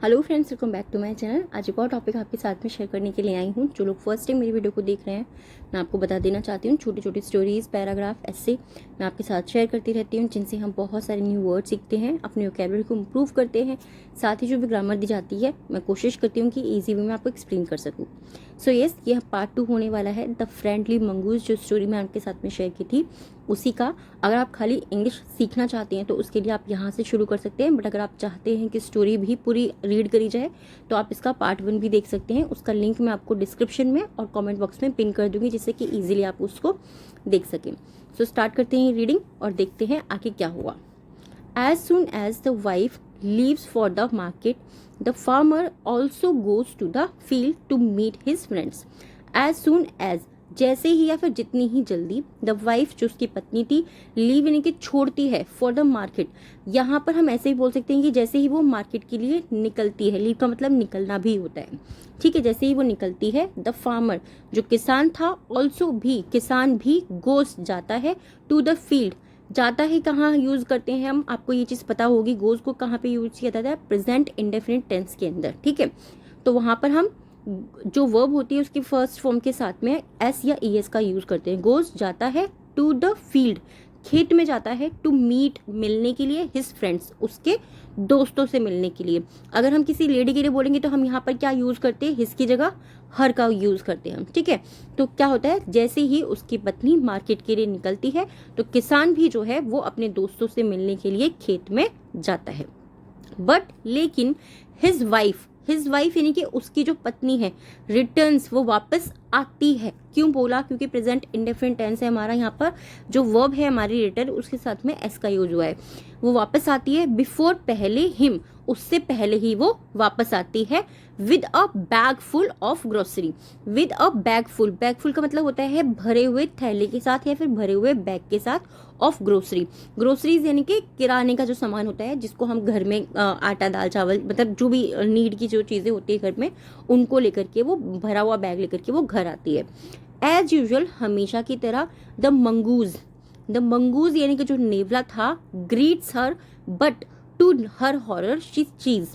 Hello friends, welcome back to my channel. आज एक और टॉपिक आपके साथ में शेयर करने के लिए आई हूँ। जो लोग फर्स्ट टाइम मेरी वीडियो को देख रहे हैं, मैं आपको बता देना चाहती हूँ, छोटी छोटी स्टोरीज, पैराग्राफ, ऐसे मैं आपके साथ शेयर करती रहती हूँ, जिनसे हम बहुत सारे न्यू वर्ड सीखते हैं, अपनी वोकैबुलरी को इम्प्रूव करते हैं। साथ ही जो भी ग्रामर दी जाती है, मैं कोशिश करती हूँ कि ईजी वे में आपको एक्सप्लेन कर सकूँ। सो यस, यह पार्ट 2 होने वाला है, द फ्रेंडली मंगूज। जो स्टोरी मैं आपके साथ में शेयर की थी उसी का। अगर आप खाली इंग्लिश सीखना चाहते हैं तो उसके लिए आप यहाँ से शुरू कर सकते हैं, बट अगर आप चाहते हैं कि स्टोरी भी पूरी रीड करी जाए तो आप इसका पार्ट 1 भी देख सकते हैं। उसका लिंक मैं आपको डिस्क्रिप्शन में और कमेंट बॉक्स में पिन कर दूंगी, जिससे कि इजीली आप उसको देख सकें। सो स्टार्ट करते हैं रीडिंग और देखते हैं आगे क्या हुआ। As soon as the wife leaves for the market, the farmer also goes to the field to meet his friends. As soon as, जैसे ही या फिर जितनी ही जल्दी, द वाइफ जो उसकी पत्नी थी, लीव यानी कि छोड़ती है, फॉर द मार्केट। यहाँ पर हम ऐसे ही बोल सकते हैं कि जैसे ही वो मार्केट के लिए निकलती है। लीव का मतलब निकलना भी होता है, ठीक है। जैसे ही वो निकलती है, द फार्मर जो किसान था, ऑल्सो भी किसान भी, गोस जाता है, टू द फील्ड जाता है। कहाँ यूज करते हैं हम, आपको ये चीज पता होगी, गोज को कहाँ पे यूज किया जाता है, प्रेजेंट इंडेफिनिट टेंस के अंदर, ठीक है। तो वहां पर हम जो वर्ब होती है उसकी फर्स्ट फॉर्म के साथ में एस या ई एस का यूज करते हैं। गोज जाता है टू द फील्ड, खेत में जाता है, टू मीट मिलने के लिए, हिज फ्रेंड्स उसके दोस्तों से मिलने के लिए। अगर हम किसी लेडी के लिए बोलेंगे तो हम यहाँ पर क्या यूज करते हैं, हिज की जगह हर का यूज करते हैं हम, ठीक है। तो क्या होता है, जैसे ही उसकी पत्नी मार्केट के लिए निकलती है तो किसान भी जो है वो अपने दोस्तों से मिलने के लिए खेत में जाता है। बट लेकिन हिज वाइफ यानी कि उसकी जो पत्नी है, रिटर्न्स वो वापस आती है। क्यों बोला, क्योंकि प्रेजेंट इंडेफिनिट टेंस है हमारा। यहाँ पर जो वर्ब है हमारी रिटर्न, उसके साथ में एस का यूज हुआ है। वो वापस आती है बिफोर, पहले, हिम उससे पहले ही वो वापस आती है, with a bag full of grocery. With a bag full का मतलब होता है भरे हुए थैले के साथ या फिर भरे हुए बैग के साथ, ऑफ ग्रोसरी। ग्रोसरीज यानी कि किराने का जो सामान होता है, जिसको हम घर में आटा दाल चावल मतलब जो भी नीड की जो चीजें होती है घर में, उनको लेकर के वो भरा हुआ बैग लेकर के वो घर आती है। एज यूजुअल, हमेशा की तरह, द मंगूज यानी कि जो नेवला था, greets her, but to her horror she sees.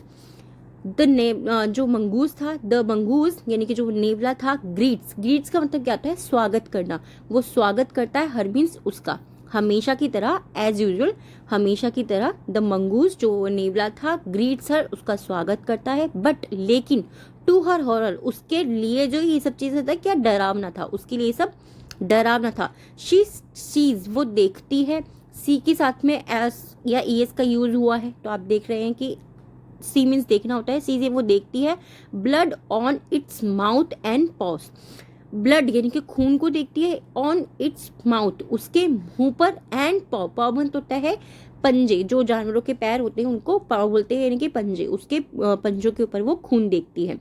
जो मंगूज था, द मंगूज यानी कि जो नेवला था, ग्रीट्स का मतलब क्या होता है, स्वागत करना। वो स्वागत करता है, हर मीन्स उसका, हमेशा की तरह, एज यूजुअल हमेशा की तरह, द मंगूज जो नेवला था, ग्रीट्स हर उसका स्वागत करता है, बट लेकिन, टू हर हॉरर उसके लिए जो ये सब चीजें था, क्या डरावना था, उसके लिए सब डरावना था। शी सीज वो देखती है, सी के साथ में एस या ई एस का यूज हुआ है, तो आप देख रहे हैं कि सी मीन्स देखना होता है, सी से वो देखती है। Blood on its mouth and pause, blood यानी कि खून को देखती है, ऑन इट्स माउथ उसके मुंह पर, एंड पाव मतलब होता है पंजे, जो जानवरों के पैर होते हैं उनको पाव बोलते हैं, यानी कि पंजे, उसके पंजों के ऊपर वो खून देखती है।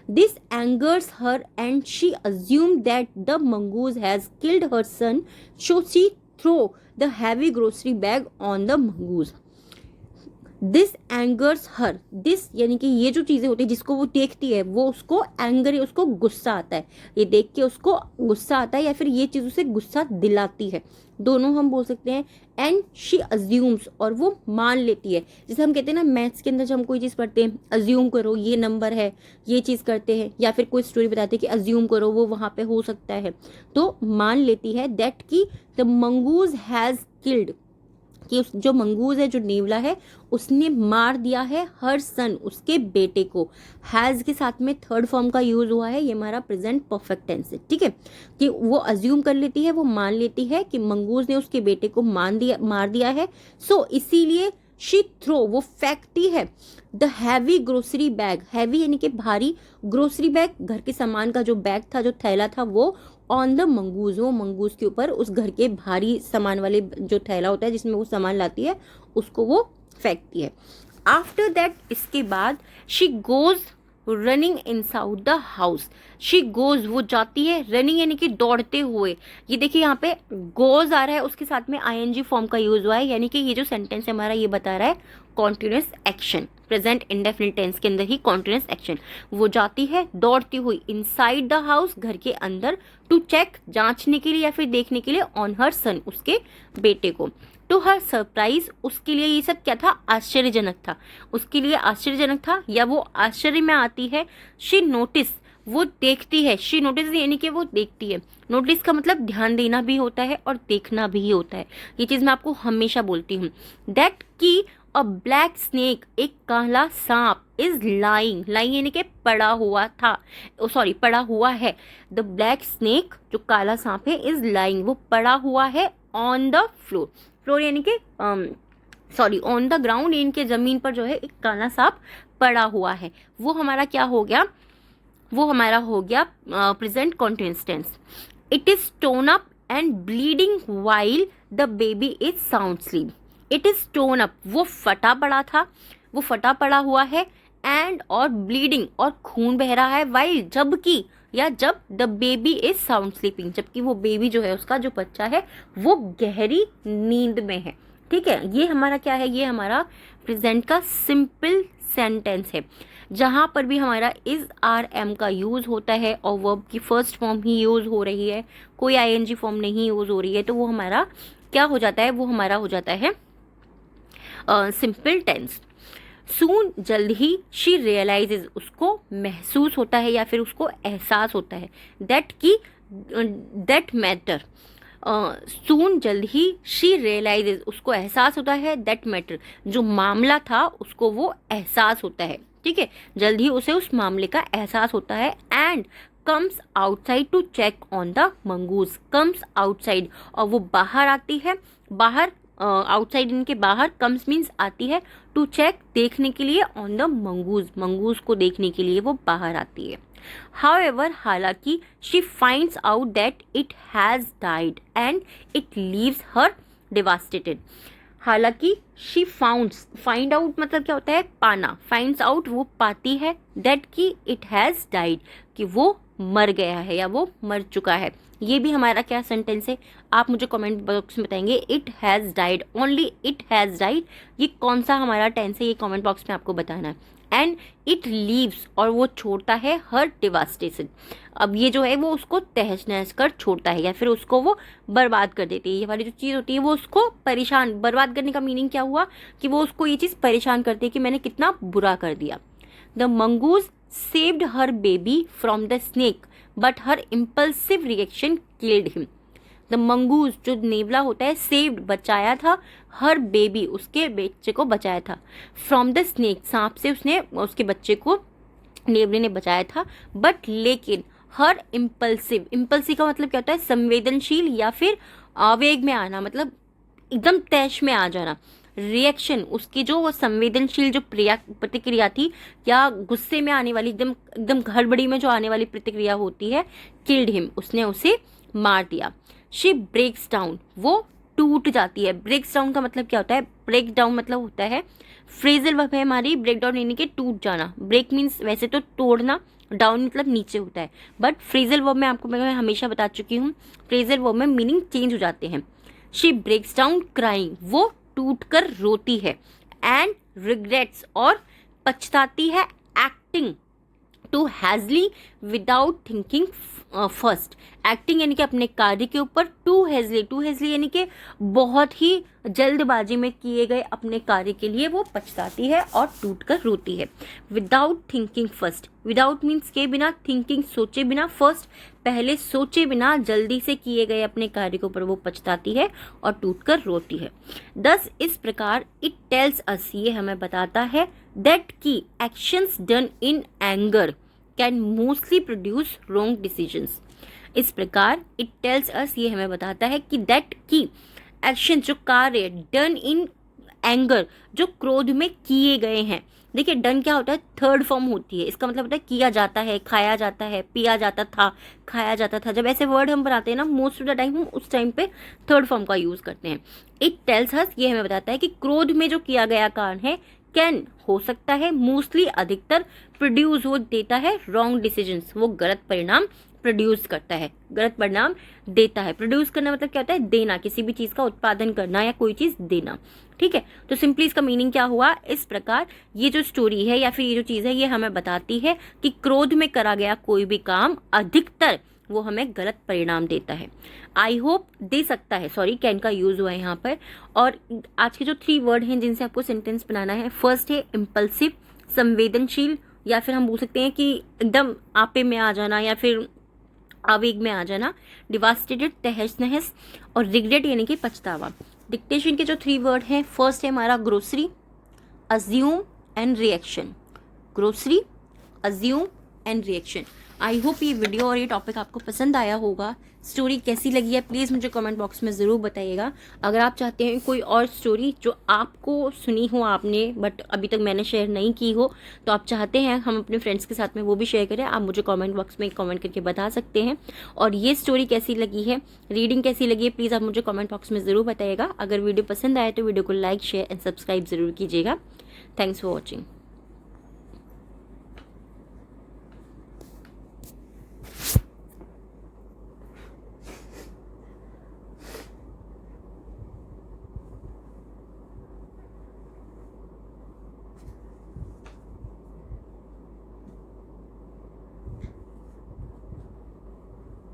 This angers her and she assume that the mongoose has killed her son, so she throw the heavy grocery bag on the mongoose. This angers her, this यानी कि ये जो चीजें होती है जिसको वो देखती है, वो उसको एंगर, उसको गुस्सा आता है, ये देख के उसको गुस्सा आता है, या फिर ये चीज उसे गुस्सा दिलाती है, दोनों हम बोल सकते हैं। एंड शी अज्यूम्स, और वो मान लेती है। जैसे हम कहते हैं ना मैथ्स के अंदर जब हम कोई चीज पढ़ते हैं, अज्यूम करो ये नंबर है, ये चीज करते हैं, या फिर कोई स्टोरी बताते हैं कि अज्यूम करो वो वहां पे हो सकता है, तो मान लेती है दैट की द मंगूज हैज किल्ड, कि उस जो मंगूज है, जो नेवला है, उसने मार दिया है, हर सन उसके बेटे को। हैज के साथ में थर्ड फॉर्म का यूज हुआ है, ये हमारा प्रेजेंट परफेक्ट टेंस है, ठीक है। कि वो अज्यूम कर लेती है, वो मान लेती है कि मंगूज ने उसके बेटे को मार दिया है। सो इसीलिए शी थ्रो वो फेंकती है, the heavy grocery bag, heavy यानी कि भारी, ग्रोसरी बैग घर के सामान का जो बैग था, जो थैला था, वो ऑन द मंगूज, वो मंगूज के ऊपर, उस घर के भारी सामान वाले जो थैला होता है जिसमें वो सामान लाती है, उसको वो फेंकती है। आफ्टर दैट, इसके बाद, she goes running in south the house, she goes वो जाती है, रनिंग यानी कि दौड़ते हुए। ये देखिए यहाँ पे गोज आ रहा है, उसके साथ में आईएनजी फॉर्म का यूज हुआ है, यानी कि ये जो सेंटेंस है हमारा, ये बता रहा है continuous action, present indefinite tense के अंदर ही कॉन्टिन्यूअस एक्शन। वो जाती है दौड़ती हुई, इनसाइड द हाउस घर के अंदर, टू चेक जांचने के लिए या फिर देखने के लिए, ऑन हर सन उसके बेटे को। टू हर सरप्राइज, उसके लिए ये सब क्या था, आश्चर्यजनक था, उसके लिए आश्चर्यजनक था या वो आश्चर्य में आती है। शी नोटिस, वो देखती है, शी नोटिस यानी कि वो देखती है। नोटिस का मतलब ध्यान देना भी होता है और देखना भी होता है, ये चीज़ मैं आपको हमेशा बोलती हूँ। दैट की अ ब्लैक स्नेक, एक काला सांप, इज लाइंग, लाइंग यानी कि पड़ा हुआ था, सॉरी पड़ा हुआ है। द ब्लैक स्नेक, जो काला सांप है, इज लाइंग, वो पड़ा हुआ है ऑन द फ्लोर, फ्लोर यानी कि सॉरी ऑन द ग्राउंड, इनके जमीन पर जो है एक काला सांप पड़ा हुआ है। वो हमारा क्या हो गया, वो हमारा हो गया present continuous tense. It is stone up and bleeding while the baby is sound sleep. It is stone up, वो फटा पड़ा था, वो फटा पड़ा हुआ है, एंड और ब्लीडिंग, और खून बह रहा है, वाइल जबकि, या जब, the baby is sound sleeping, जबकि वो बेबी जो है, उसका जो बच्चा है वो गहरी नींद में है। ठीक है, ये हमारा क्या है, ये हमारा प्रेजेंट का सिंपल सेंटेंस है। जहाँ पर भी हमारा इज आर एम का यूज़ होता है और वर्ब की फर्स्ट फॉर्म ही यूज़ हो रही है, कोई आईएनजी फॉर्म नहीं यूज़ हो रही है, तो वो हमारा क्या हो जाता है, वो हमारा हो जाता है सिंपल टेंस। सून, जल्द ही, शी रियलाइजेज, उसको महसूस होता है या फिर उसको एहसास होता है, दैट की, दैट मैटर, सून जल्द ही, शी रियलाइजेज, उसको एहसास होता है, दैट मैटर, जो मामला था उसको वो एहसास होता है। ठीक है, जल्द ही उसे उस मामले का एहसास होता है। And comes outside to check on the mongoose, comes outside, और वो बाहर आती है, बाहर, आउटसाइड इनके बाहर, कम्स मीन्स आती है, टू चेक देखने के लिए, ऑन द मंगूज, मंगूज को देखने के लिए वो बाहर आती है। However, हालांकि, she finds out that it has died and it leaves her devastated. हालांकि she find out मतलब क्या होता है, पाना, finds out वो पाती है, that कि it has died, कि वो मर गया है या वो मर चुका है। ये भी हमारा क्या सेंटेंस है, आप मुझे कमेंट बॉक्स में बताएंगे। It has died, only it has died, ये कौन सा हमारा टेंस है, ये कमेंट बॉक्स में आपको बताना है। एंड इट लीव्स, और वो छोड़ता है, हर डिवास्टेशन, अब ये जो है वो उसको तहस नहस कर छोड़ता है या फिर उसको वो बर्बाद कर देती है। ये वाली जो चीज़ होती है वो उसको परेशान, बर्बाद करने का मीनिंग क्या हुआ कि वो उसको ये चीज़ परेशान करती है कि मैंने कितना बुरा कर दिया। The mongoose saved her baby from the snake but her impulsive reaction killed him. The mongoose, जो नेवला होता है, सेव्ड, बचाया था, हर बेबी, उसके बच्चे को बचाया था, फ्रॉम द स्नेक, सांप से उसने उसके बच्चे को, नेवले ने बचाया था, बट लेकिन, हर इम्पल्सिव, इम्पल्सिव का मतलब क्या होता है, संवेदनशील या फिर आवेग में आना, मतलब एकदम तैश में आ जाना। रिएक्शन, उसकी जो वो संवेदनशील जो प्रतिक्रिया थी या गुस्से में आने वाली, एकदम एकदम हड़बड़ी में जो आने वाली प्रतिक्रिया होती है, किल्ड हिम, उसने उसे मार दिया। शी ब्रेक्स डाउन, वो टूट जाती है। ब्रेक्स डाउन का मतलब क्या होता है, ब्रेक डाउन मतलब होता है, फ्रेजल वर्ब है हमारी, ब्रेक डाउन यानी कि टूट जाना। ब्रेक मीन्स वैसे तो तोड़ना, डाउन मतलब नीचे होता है, बट फ्रेजल वर्ब में आपको मैं हमेशा बता चुकी हूँ, फ्रेजल वर्ब में मीनिंग चेंज हो जाते हैं। शी ब्रेक्स डाउन क्राइंग, वो टूट कर रोती है। एंड रिग्रेट्स, और पछताती है, acting too hastily without thinking first, acting यानी कि अपने कार्य के ऊपर, टू हैजली यानी कि बहुत ही जल्दबाजी में किए गए अपने कार्य के लिए वो पछताती है और टूट कर रोती है। Without thinking first, without means के बिना, थिंकिंग सोचे बिना, फर्स्ट पहले सोचे बिना, जल्दी से किए गए अपने कार्य के ऊपर वो पछताती है और टूट कर रोती है। दस, इस प्रकार, इट टेल्स अस, ये हमें बताता है, दैट की actions done in anger can mostly produce wrong decisions. इस प्रकार, इट टेल्स अस, ये हमें बताता है कि दैट की एक्शन, जो कार्य, डन इन एंगर, जो क्रोध में किए गए हैं। देखिए, डन क्या होता है, थर्ड फॉर्म होती है, इसका मतलब होता है किया जाता है, खाया जाता है, पिया जाता था, खाया जाता था। जब ऐसे वर्ड हम बनाते हैं ना, मोस्ट ऑफ द टाइम हम उस टाइम पे थर्ड फॉर्म का यूज करते हैं। इट टेल्स अस, ये हमें बताता है कि क्रोध में जो किया गया कारण है, कैन हो सकता है, मोस्टली अधिकतर, प्रोड्यूस वो देता है, रॉन्ग डिसीजंस, वो गलत परिणाम प्रोड्यूस करता है, गलत परिणाम देता है। प्रोड्यूस करना मतलब क्या होता है, देना, किसी भी चीज़ का उत्पादन करना या कोई चीज़ देना। ठीक है, तो सिंपली इसका मीनिंग क्या हुआ, इस प्रकार ये जो स्टोरी है या फिर ये जो चीज़ है, ये हमें बताती है कि क्रोध में करा गया कोई भी काम अधिकतर वो हमें गलत परिणाम देता है। आई होप दे सकता है, सॉरी कैन का यूज़ हुआ है यहाँ पर। और आज के जो 3 वर्ड हैं जिनसे आपको सेंटेंस बनाना है, फर्स्ट है इम्पल्सिव, संवेदनशील, या फिर हम बोल सकते हैं कि एकदम आपे में आ जाना या फिर आवेग में आ जाना, डिवास्टेटेड तहस नहस, और रिग्रेट यानी कि पछतावा। डिक्टेशन के जो 3 वर्ड हैं, फर्स्ट है हमारा grocery, assume and reaction. Grocery, assume and reaction. I hope ये वीडियो और ये टॉपिक आपको पसंद आया होगा। स्टोरी कैसी लगी है प्लीज़ मुझे कमेंट बॉक्स में ज़रूर बताइएगा। अगर आप चाहते हैं कोई और स्टोरी जो आपको सुनी हो आपने बट अभी तक मैंने शेयर नहीं की हो, तो आप चाहते हैं हम अपने फ्रेंड्स के साथ में वो भी शेयर करें, आप मुझे कमेंट बॉक्स में कमेंट करके बता सकते हैं। और ये स्टोरी कैसी लगी है, रीडिंग कैसी लगी है, प्लीज़ आप मुझे कमेंट बॉक्स में ज़रूर बताइएगा। अगर वीडियो पसंद आए तो वीडियो को लाइक, शेयर एंड सब्सक्राइब ज़रूर कीजिएगा। Thanks for watching.